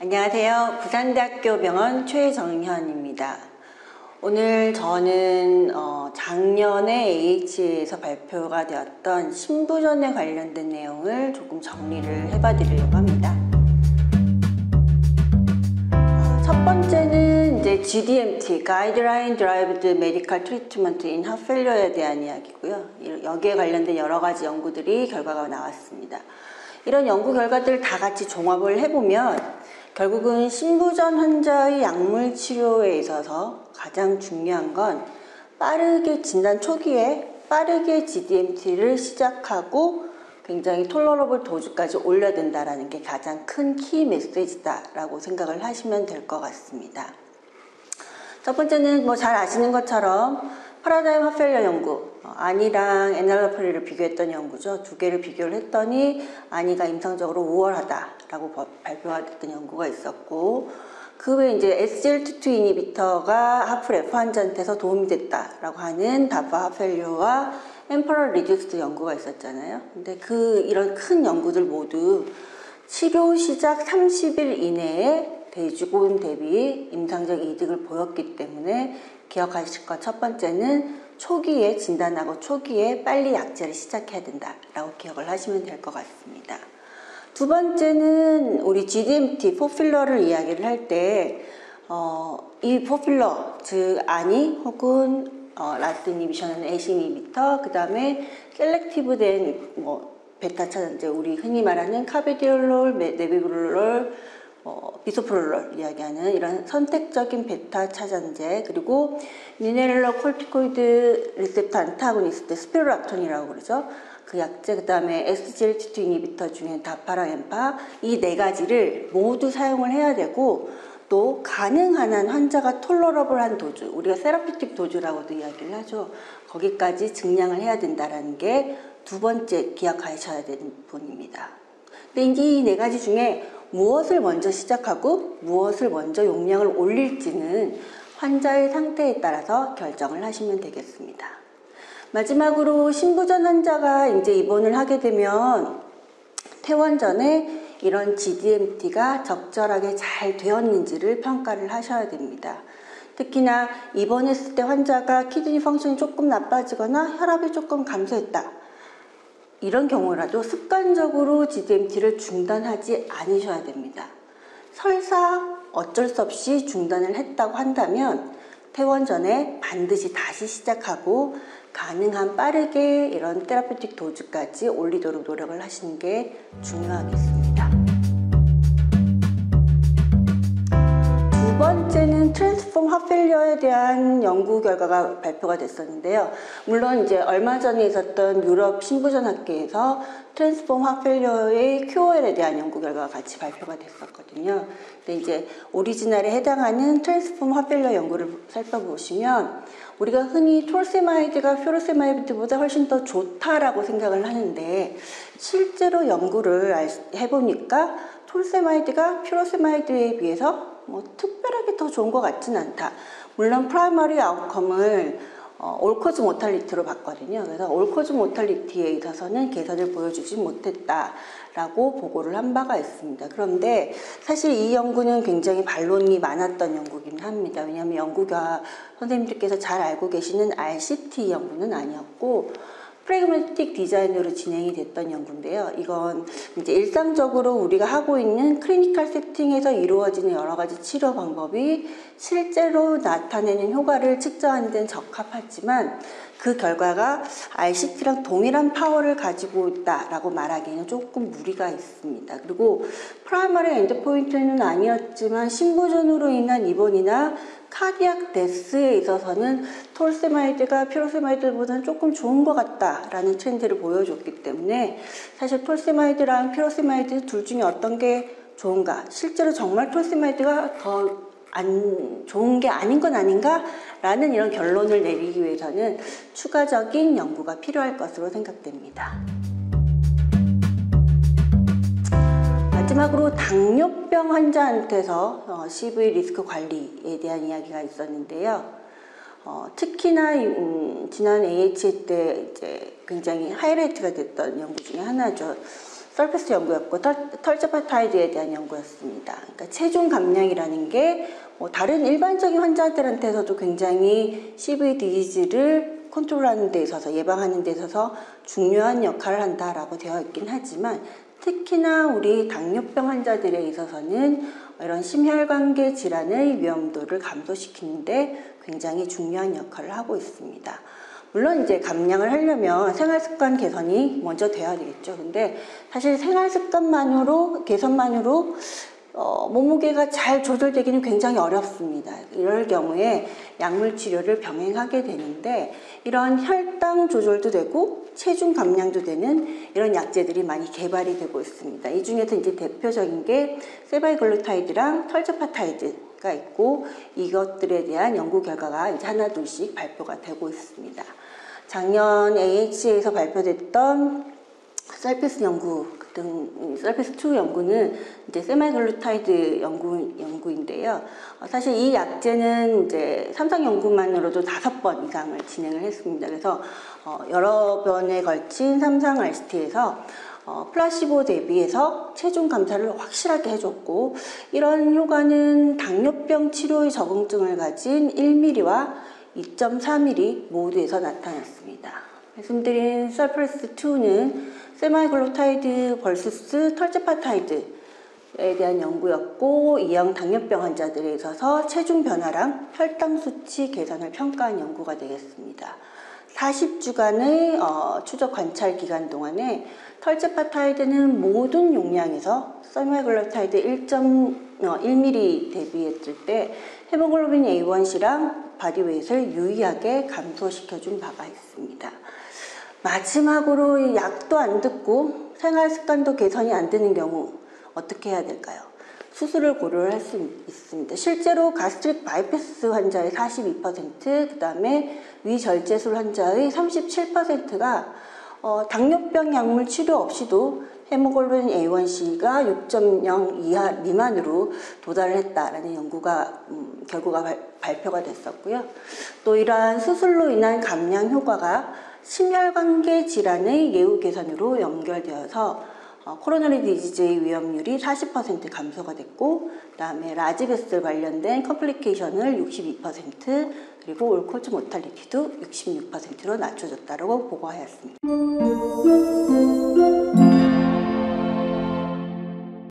안녕하세요. 부산대학교 병원 최정현입니다. 오늘 저는 작년에 AH에서 발표가 되었던 신부전에 관련된 내용을 조금 정리를 해봐 드리려고 합니다. 첫 번째는 이제 GDMT, Guideline Derived Medical Treatment in Heart Failure에 대한 이야기고요. 여기에 관련된 여러 가지 연구들이 결과가 나왔습니다. 이런 연구 결과들을 다 같이 종합을 해보면 결국은 신부전 환자의 약물 치료에 있어서 가장 중요한 건 빠르게 진단 초기에 빠르게 GDMT를 시작하고 굉장히 톨러러블 도즈까지 올려야 된다는 게 가장 큰 키 메시지다라고 생각을 하시면 될 것 같습니다. 첫 번째는 뭐 잘 아시는 것처럼 파라다임 하트 페일리어 연구, 아니랑 에날로프리를 비교했던 연구죠. 두 개를 비교를 했더니 아니가 임상적으로 우월하다라고 발표가 됐던 연구가 있었고, 그 외에 이제 SGLT2 이니비터가 하프레프 환자한테서 도움이 됐다라고 하는 다파 하트 페일리어와 엠퍼럴 리듀스드 연구가 있었잖아요. 근데 이런 큰 연구들 모두 치료 시작 30일 이내에 대주군 대비 임상적 이득을 보였기 때문에 기억하실 것 첫 번째는 초기에 진단하고 초기에 빨리 약제를 시작해야 된다라고 기억을 하시면 될 것 같습니다. 두 번째는 우리 GDMT 포필러를 이야기를 할 때 이 포필러 즉 아니 혹은 라스트 이니비션은 애시 이니비터 그 다음에 셀렉티브 된 베타 차단제 우리 흔히 말하는 카베디올롤, 네비브롤롤, 비소프롤롤 이야기하는 이런 선택적인 베타 차단제 그리고 미네랄러 콜티코이드 리셉터 안타고니스트 스피로락톤이라고 그러죠. 그 약제 그 다음에 SGLT2 이니비터 중에 다파랑 엠파 이 네 가지를 모두 사용을 해야 되고 또 가능한 한 환자가 톨러러블한 도즈 우리가 세라피틱 도즈라고도 이야기를 하죠. 거기까지 증량을 해야 된다는 게 두 번째 기억하셔야 되는 부분입니다. 근데 이제 이 네 가지 중에 무엇을 먼저 시작하고 무엇을 먼저 용량을 올릴지는 환자의 상태에 따라서 결정을 하시면 되겠습니다. 마지막으로 신부전 환자가 이제 입원을 하게 되면 퇴원 전에 이런 GDMT가 적절하게 잘 되었는지를 평가를 하셔야 됩니다. 특히나 입원했을 때 환자가 키드니 펑션이 조금 나빠지거나 혈압이 조금 감소했다. 이런 경우라도 습관적으로 GDMT를 중단하지 않으셔야 됩니다. 설사 어쩔 수 없이 중단을 했다고 한다면 퇴원 전에 반드시 다시 시작하고 가능한 빠르게 이런 테라피틱 도즈까지 올리도록 노력을 하시는 게 중요하겠습니다. 두 번째는 트랜스폼 하트 페일리어에 대한 연구 결과가 발표가 됐었는데요. 물론 이제 얼마 전에 있었던 유럽 신부전 학회에서 트랜스폼 하트 페일리어의 QOL에 대한 연구 결과가 같이 발표가 됐었거든요. 근데 이제 오리지널에 해당하는 트랜스폼 하트 페일리어 연구를 살펴보시면 우리가 흔히 톨세마이드가 퓨로세마이드보다 훨씬 더 좋다라고 생각을 하는데 실제로 연구를 해보니까 톨세마이드가 퓨로세마이드에 비해서 특별하게 더 좋은 것 같지는 않다. 물론 프라이머리 아웃컴을 올코즈 모탈리티로 봤거든요. 그래서 올코즈 모탈리티에 있어서는 개선을 보여주지 못했다라고 보고를 한 바가 있습니다. 그런데 사실 이 연구는 굉장히 반론이 많았던 연구긴 합니다. 왜냐하면 연구가 선생님들께서 잘 알고 계시는 RCT 연구는 아니었고 프래그매틱 디자인으로 진행이 됐던 연구인데요. 이건 이제 일상적으로 우리가 하고 있는 클리니컬 세팅에서 이루어지는 여러 가지 치료 방법이 실제로 나타내는 효과를 측정하는 데는 적합하지만 그 결과가 RCT랑 동일한 파워를 가지고 있다라고 말하기에는 조금 무리가 있습니다. 그리고 프라이머리 엔드포인트는 아니었지만 신부전으로 인한 입원이나 카디악 데스에 있어서는 톨세마이드가 퓨로세마이드보다는 조금 좋은 것 같다라는 트렌드를 보여줬기 때문에 사실 톨세마이드랑 퓨로세마이드 둘 중에 어떤 게 좋은가? 실제로 정말 톨세마이드가 더 안 좋은 게 아닌 건 아닌가? 라는 이런 결론을 내리기 위해서는 추가적인 연구가 필요할 것으로 생각됩니다. 마지막으로 당뇨병 환자한테서 CV 리스크 관리에 대한 이야기가 있었는데요. 특히나 지난 AHA 때 이제 굉장히 하이라이트가 됐던 연구 중에 하나죠. 서피스 연구였고 털제파타이드에 대한 연구였습니다. 그러니까 체중 감량이라는 게 뭐 다른 일반적인 환자들한테서도 굉장히 CV 디지즈를 컨트롤하는 데 있어서 예방하는 데 있어서 중요한 역할을 한다라고 되어 있긴 하지만 특히나 우리 당뇨병 환자들에 있어서는 이런 심혈관계 질환의 위험도를 감소시키는데 굉장히 중요한 역할을 하고 있습니다. 물론 이제 감량을 하려면 생활습관 개선이 먼저 돼야 되겠죠. 근데 사실 생활습관만으로 개선만으로 몸무게가 잘 조절되기는 굉장히 어렵습니다. 이럴 경우에 약물 치료를 병행하게 되는데 이런 혈당 조절도 되고 체중 감량도 되는 이런 약제들이 많이 개발이 되고 있습니다. 이 중에서 이제 대표적인 게 세바이글루타이드랑 털제파타이드가 있고 이것들에 대한 연구 결과가 이제 하나 둘씩 발표가 되고 있습니다. 작년 AHA에서 발표됐던 셀피스 연구 등 셀피스2 연구는 이제 세마글루타이드 연구인데요. 사실 이 약제는 이제 삼상 연구만으로도 5번 이상을 진행을 했습니다. 그래서 여러 번에 걸친 삼상 RCT에서 플라시보 대비해서 체중 감소를 확실하게 해줬고 이런 효과는 당뇨병 치료의 적응증을 가진 1mm와 2.4mm 모두에서 나타났습니다. 말씀드린 셀피스2는 세마글루타이드 vs 털제파타이드에 대한 연구였고 이형 당뇨병 환자들에 있어서 체중 변화랑 혈당 수치 개선을 평가한 연구가 되겠습니다. 40주간의 추적 관찰 기간 동안에 털제파타이드는 모든 용량에서 세마글루타이드 1.1mm 대비했을 때 헤모글로빈 A1C랑 바디웨이트를 유의하게 감소시켜준 바가 있습니다. 마지막으로 약도 안 듣고 생활습관도 개선이 안 되는 경우 어떻게 해야 될까요? 수술을 고려를 할 수 있습니다. 실제로 가스트릭 바이패스 환자의 42%, 그 다음에 위절제술 환자의 37%가 당뇨병 약물 치료 없이도 헤모글로빈 A1C가 6.0 이하 미만으로 도달을 했다라는 결과가 발표가 됐었고요. 또 이러한 수술로 인한 감량 효과가 심혈관계 질환의 예후 개선으로 연결되어서 코로너리 디지즈의 위험률이 40% 감소가 됐고 그 다음에 라지 베슬 관련된 컴플리케이션을 62% 그리고 올코즈 모탈리티도 66%로 낮춰졌다고 보고하였습니다.